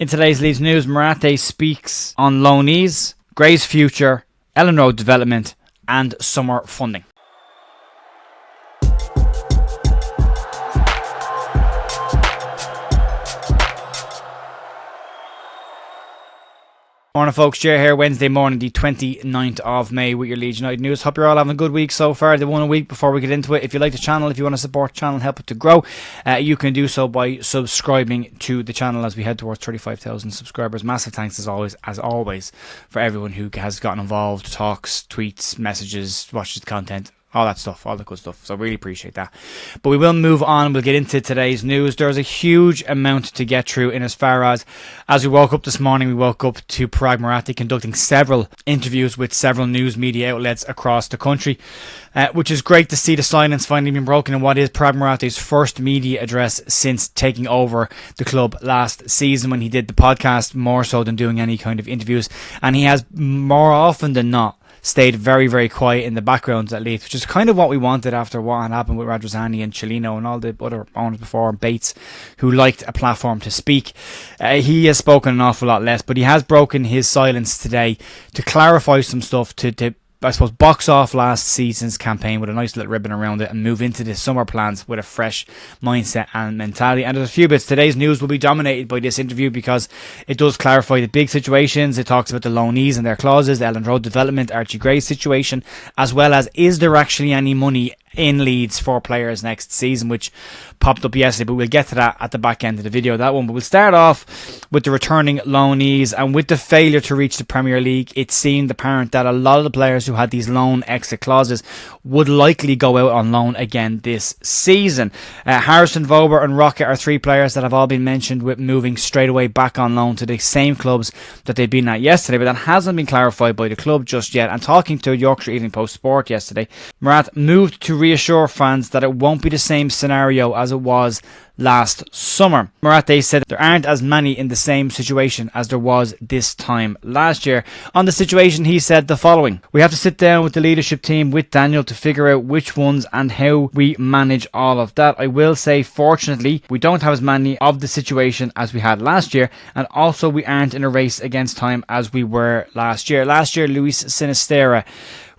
In today's Leeds news, Marathe speaks on Loanees, Gray's future, Elland Road development and summer funding. Morning folks, Jer here, Wednesday morning the 29th of May with your Leeds United news. Hope you're all having a good week so far. The 1 week before we get into it. If you like the channel, if you want to support the channel and help it to grow, you can do so by subscribing to the channel as we head towards 35,000 subscribers. Massive thanks as always for everyone who has gotten involved, talks, tweets, messages, watches the content. All that stuff, all the good stuff. So really appreciate that. But we will move on. We'll get into today's news. There's a huge amount to get through in as far as we woke up this morning, we woke up to Paraag Marathe conducting several interviews with several news media outlets across the country, which is great to see the silence finally being broken in what is Paraag Marathe's first media address since taking over the club last season when he did the podcast more so than doing any kind of interviews. And he has more often than not stayed very, very quiet in the background at Leeds, which is kind of what we wanted after what had happened with Radrizzani and Cellino and all the other owners before, and Bates, who liked a platform to speak. He has spoken an awful lot less, but he has broken his silence today to clarify some stuff, to I suppose box off last season's campaign with a nice little ribbon around it and move into the summer plans with a fresh mindset and mentality. And there's a few bits. Today's news will be dominated by this interview because it does clarify the big situations. It talks about the Loanees and their clauses, the Elland Road development, Archie Gray's situation, as well as is there actually any money in Leeds for players next season, which popped up yesterday, but we'll get to that at the back end of the video, that one. But we'll start off with the returning Loanees, and with the failure to reach the Premier League, it seemed apparent that a lot of the players who had these loan exit clauses would likely go out on loan again this season. Harrison, Vober and Rocket are three players that have all been mentioned with moving straight away back on loan to the same clubs that they've been at yesterday, but that hasn't been clarified by the club just yet. And talking to Yorkshire Evening Post Sport yesterday, Marathe moved to reassure fans that it won't be the same scenario as it was last summer. Marathe said there aren't as many in the same situation as there was this time last year. On the situation, he said the following: "We have to sit down with the leadership team, with Daniel, to figure out which ones and how we manage all of that. I will say, fortunately, we don't have as many of the situation as we had last year, and also we aren't in a race against time as we were last year. Last year, Luis Sinisterra,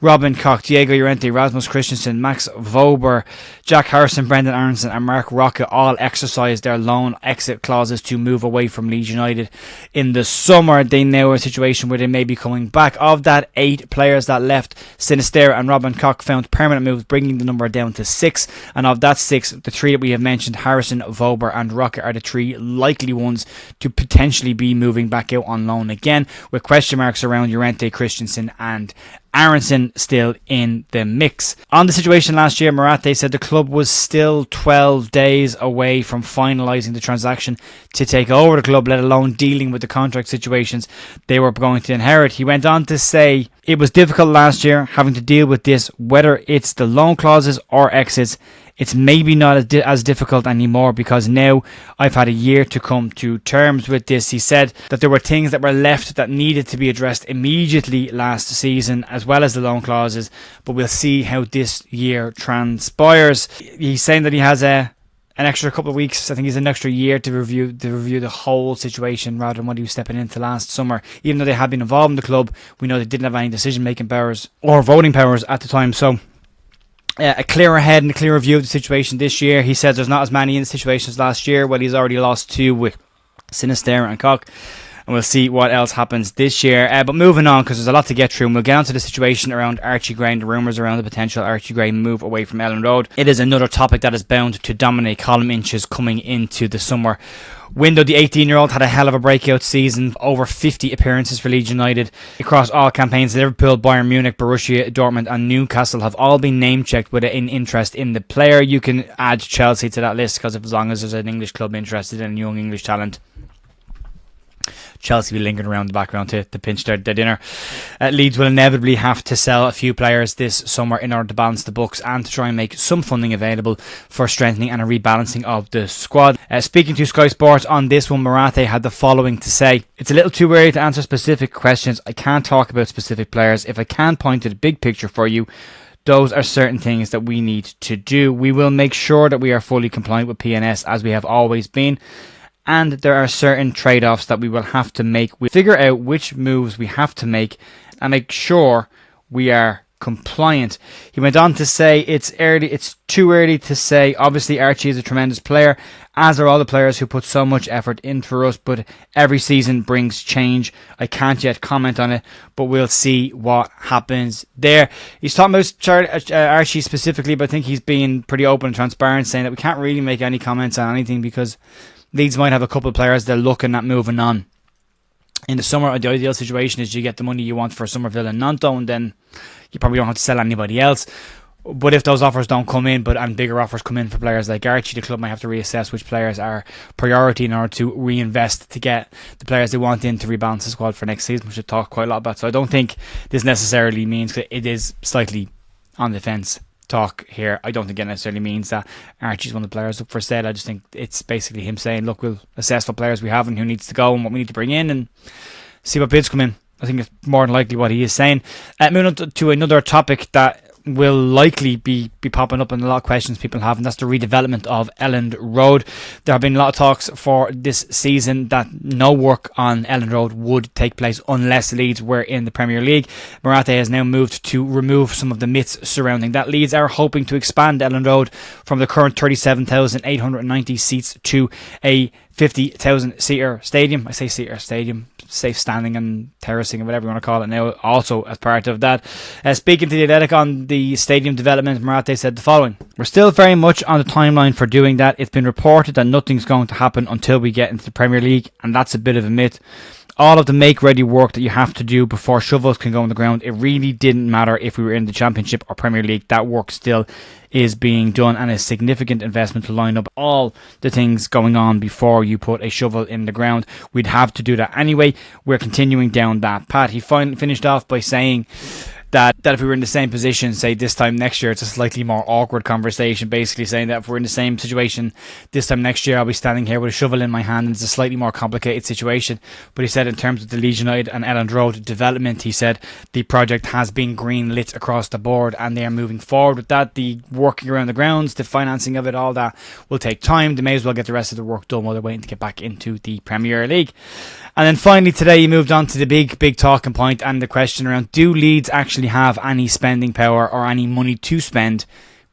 Robin Koch, Diego Llorente, Rasmus Christensen, Max Vober, Jack Harrison, Brendan Aronson and Mark Rocket all exercised their loan exit clauses to move away from Leeds United. In the summer, they now are in a situation where they may be coming back. Of that 8 players that left, Sinisterra and Robin Koch found permanent moves, bringing the number down to 6. And of that 6, the 3 that we have mentioned, Harrison, Vober and Rocket, are the 3 likely ones to potentially be moving back out on loan again, with question marks around Llorente, Christensen and Aronson still in the mix. On the situation last year, Marathe said the club was still 12 days away from finalising the transaction to take over the club, let alone dealing with the contract situations they were going to inherit. He went on to say, "It was difficult last year having to deal with this, whether it's the loan clauses or exits. It's maybe not as difficult anymore because now I've had a year to come to terms with this." He said that there were things that were left that needed to be addressed immediately last season, as well as the loan clauses, but we'll see how this year transpires. He's saying that he has an extra couple of weeks, I think he's an extra year to review the whole situation rather than what he was stepping into last summer. Even though they had been involved in the club, we know they didn't have any decision making powers or voting powers at the time. So a clearer head and a clearer view of the situation this year. He says there's not as many in the situation as last year. Well, he's already lost 2 with Sinisterra and Koch, and we'll see what else happens this year. But moving on, because there's a lot to get through, and we'll get on to the situation around Archie Gray and the rumours around the potential Archie Gray move away from Elland Road. It is another topic that is bound to dominate column inches coming into the summer window. The 18-year-old had a hell of a breakout season, over 50 appearances for Leeds United across all campaigns. Liverpool, Bayern Munich, Borussia Dortmund and Newcastle have all been name-checked with an interest in the player. You can add Chelsea to that list because as long as there's an English club interested in young English talent, Chelsea will lingering around the background to pinch their dinner. Leeds will inevitably have to sell a few players this summer in order to balance the books and to try and make some funding available for strengthening and a rebalancing of the squad. Speaking to Sky Sports on this one, Marathe had the following to say: "It's a little too early to answer specific questions. I can't talk about specific players. If I can point to the big picture for you, those are certain things that we need to do. We will make sure that we are fully compliant with PNS as we have always been. and there are certain trade-offs that we will have to make. We figure out which moves we have to make and make sure we are compliant. He went on to say it's too early to say. Obviously Archie is a tremendous player, as are all the players who put so much effort in for us, but every season brings change. I can't yet comment on it, but we'll see what happens there. He's talking about Archie specifically, but I think he's being pretty open and transparent, saying that we can't really make any comments on anything because Leeds might have a couple of players they're looking at moving on. In the summer, the ideal situation is you get the money you want for Somerville and Nanto, and then you probably don't have to sell anybody else. But if those offers don't come in, and bigger offers come in for players like Archie, the club might have to reassess which players are priority in order to reinvest to get the players they want in to rebalance the squad for next season, which we'll talk quite a lot about. So I don't think this necessarily means, it is slightly on the fence talk here, I don't think it necessarily means that Archie's one of the players up for sale. I just think it's basically him saying, look, we'll assess what players we have and who needs to go and what we need to bring in and see what bids come in. I think it's more than likely what he is saying. Moving on to another topic that will likely be popping up in a lot of questions people have, and that's the redevelopment of Elland Road. There have been a lot of talks for this season that no work on Elland Road would take place unless Leeds were in the Premier League. Marathe has now moved to remove some of the myths surrounding that. Leeds are hoping to expand Elland Road from the current 37,890 seats to a 50,000 seater stadium. I say seater stadium, safe standing and terracing and whatever you want to call it now, also as part of that. Speaking to the Athletic on the stadium development, Marathe said the following: we're still very much on the timeline for doing that. It's been reported that nothing's going to happen until we get into the Premier League, and that's a bit of a myth. All of the make-ready work that you have to do before shovels can go on the ground, it really didn't matter if we were in the Championship or Premier League. That work still is being done, and a significant investment to line up all the things going on before you put a shovel in the ground. We'd have to do that anyway. We're continuing down that path. He finished off by saying that if we were in the same position, say this time next year, it's a slightly more awkward conversation, basically saying that if we're in the same situation this time next year, I'll be standing here with a shovel in my hand, and it's a slightly more complicated situation. But he said in terms of the Leeds United and Elland Road development, he said the project has been green lit across the board and they are moving forward with that. The working around the grounds, the financing of it, all that will take time. They may as well get the rest of the work done while they're waiting to get back into the Premier League. And then finally today he moved on to the big talking point and the question around, do Leeds actually have any spending power or any money to spend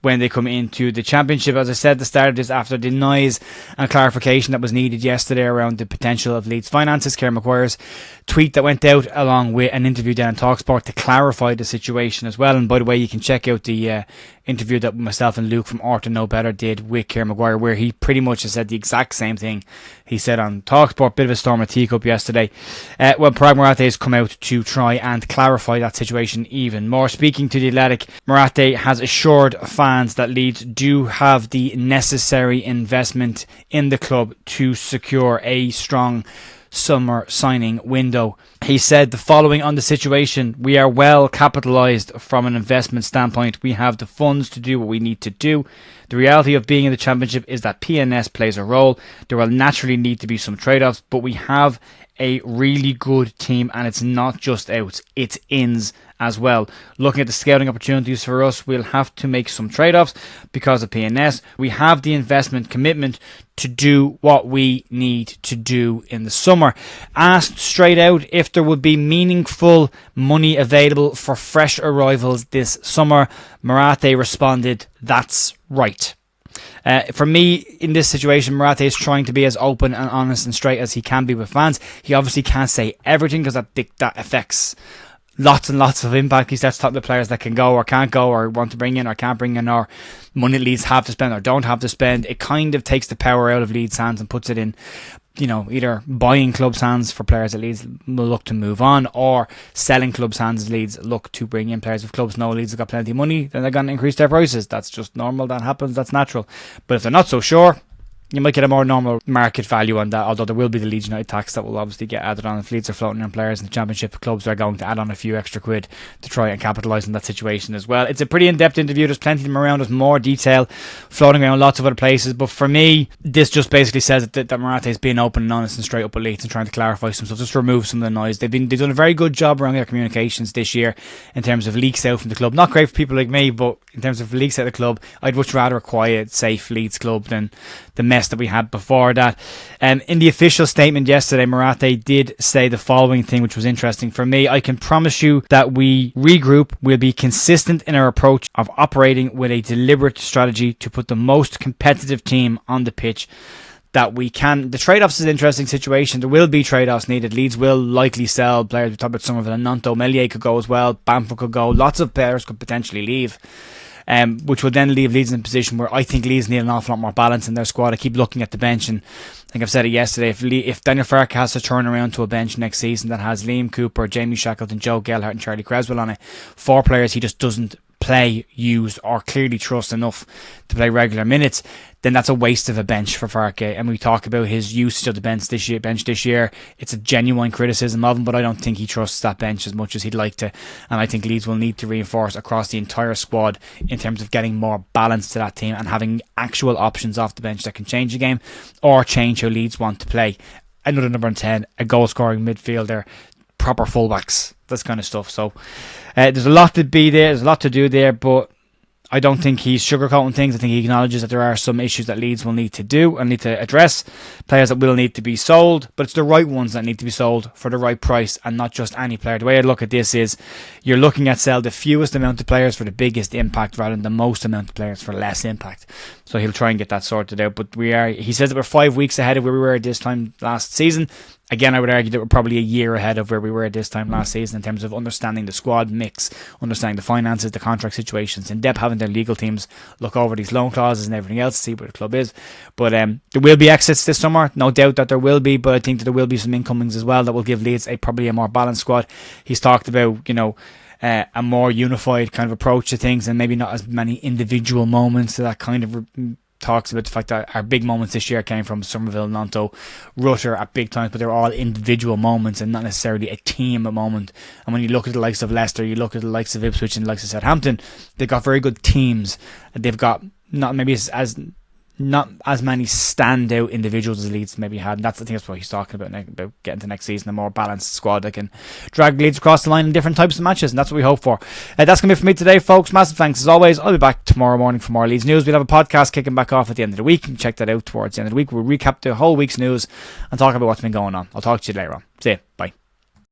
when they come into the Championship? As I said at the start of this, after the noise and clarification that was needed yesterday around the potential of Leeds finances, Kieran Maguire's tweet that went out along with an interview down in TalkSport to clarify the situation as well. And by the way, you can check out the interview that myself and Luke from Orton Know Better did with Kieran Maguire, where he pretty much has said the exact same thing he said on TalkSport. Bit of a storm of teacup yesterday. Well, Paraag Marathe has come out to try and clarify that situation even more. Speaking to the Athletic, Marathe has assured fans that Leeds do have the necessary investment in the club to secure a strong summer signing window. He said the following on the situation: we are well capitalised from an investment standpoint. We have the funds to do what we need to do. The reality of being in the Championship is that PNS plays a role. There will naturally need to be some trade-offs, but we have a really good team, and it's not just outs, it's ins as well. Looking at the scouting opportunities for us, we'll have to make some trade-offs because of PNS. We have the investment commitment to do what we need to do in the summer. Asked straight out if there would be meaningful money available for fresh arrivals this summer, Marathe responded, "That's right." For me, in this situation, Marathe is trying to be as open and honest and straight as he can be with fans. He obviously can't say everything because that affects lots and lots of impact. He starts talking to players that can go or can't go or want to bring in or can't bring in, or money Leeds have to spend or don't have to spend. It kind of takes the power out of Leeds' hands and puts it in, either buying clubs' hands for players that Leeds will look to move on, or selling clubs' hands as Leeds look to bring in players. If clubs know Leeds have got plenty of money, then they're going to increase their prices. That's just normal. That happens. That's natural. But if they're not so sure, you might get a more normal market value on that, although there will be the Leeds United tax that will obviously get added on if Leeds are floating on players in the Championship. Clubs are going to add on a few extra quid to try and capitalise on that situation as well. It's a pretty in-depth interview. There's plenty of them around. There's more detail floating around lots of other places, but for me, this just basically says that Marathe is being open and honest and straight up with Leeds and trying to clarify some stuff, just to remove some of the noise. They've done a very good job around their communications this year in terms of leaks out from the club. Not great for people like me, but in terms of leaks out of the club, I'd much rather a quiet, safe Leeds club than the mess mess that we had before that. In the official statement yesterday, Marathe did say the following thing, which was interesting for me. I can promise you that we regroup. We'll be consistent in our approach of operating with a deliberate strategy to put the most competitive team on the pitch that we can. The trade-offs is an interesting situation. There will be trade-offs needed. Leeds will likely sell players. We talked about some of it. Nanto, Melier could go as well. Bamford could go. Lots of players could potentially leave. Which will then leave Leeds in a position where I think Leeds need an awful lot more balance in their squad. I keep looking at the bench, and I think I've said it yesterday. If Daniel Farke has to turn around to a bench next season that has Liam Cooper, Jamie Shackleton, Joe Gelhardt and Charlie Creswell on it, 4 players he just doesn't play, use or clearly trust enough to play regular minutes, then that's a waste of a bench for Farke. And we talk about his usage of the bench this year. It's a genuine criticism of him, but I don't think he trusts that bench as much as he'd like to. And I think Leeds will need to reinforce across the entire squad in terms of getting more balance to that team and having actual options off the bench that can change the game or change how Leeds want to play. Another number 10, a goal scoring midfielder, proper fullbacks, this kind of stuff. So there's a lot to be there, there's a lot to do there, but I don't think he's sugarcoating things. I think he acknowledges that there are some issues that Leeds will need to do and need to address, players that will need to be sold, but it's the right ones that need to be sold for the right price and not just any player. The way I look at this is you're looking at sell the fewest amount of players for the biggest impact rather than the most amount of players for less impact. So he'll try and get that sorted out, but he says that we're 5 weeks ahead of where we were at this time last season. Again, I would argue that we're probably a year ahead of where we were at this time last season in terms of understanding the squad mix, understanding the finances, the contract situations, in depth, having their legal teams look over these loan clauses and everything else, see where the club is. But there will be exits this summer, no doubt that there will be, but I think that there will be some incomings as well that will give Leeds probably a more balanced squad. He's talked about, a more unified kind of approach to things and maybe not as many individual moments. So that kind of talks about the fact that our big moments this year came from Somerville, Nanto, Rutter at big times, but they're all individual moments and not necessarily a team moment. And when you look at the likes of Leicester, you look at the likes of Ipswich and the likes of Southampton, they've got very good teams. They've got not as many standout individuals as Leeds maybe had. And I think that's what he's talking about getting to next season, a more balanced squad that can drag Leeds across the line in different types of matches, and that's what we hope for. That's going to be it for me today, folks. Massive thanks as always. I'll be back tomorrow morning for more Leeds news. We'll have a podcast kicking back off at the end of the week. You can check that out towards the end of the week. We'll recap the whole week's news and talk about what's been going on. I'll talk to you later on. See you. Bye.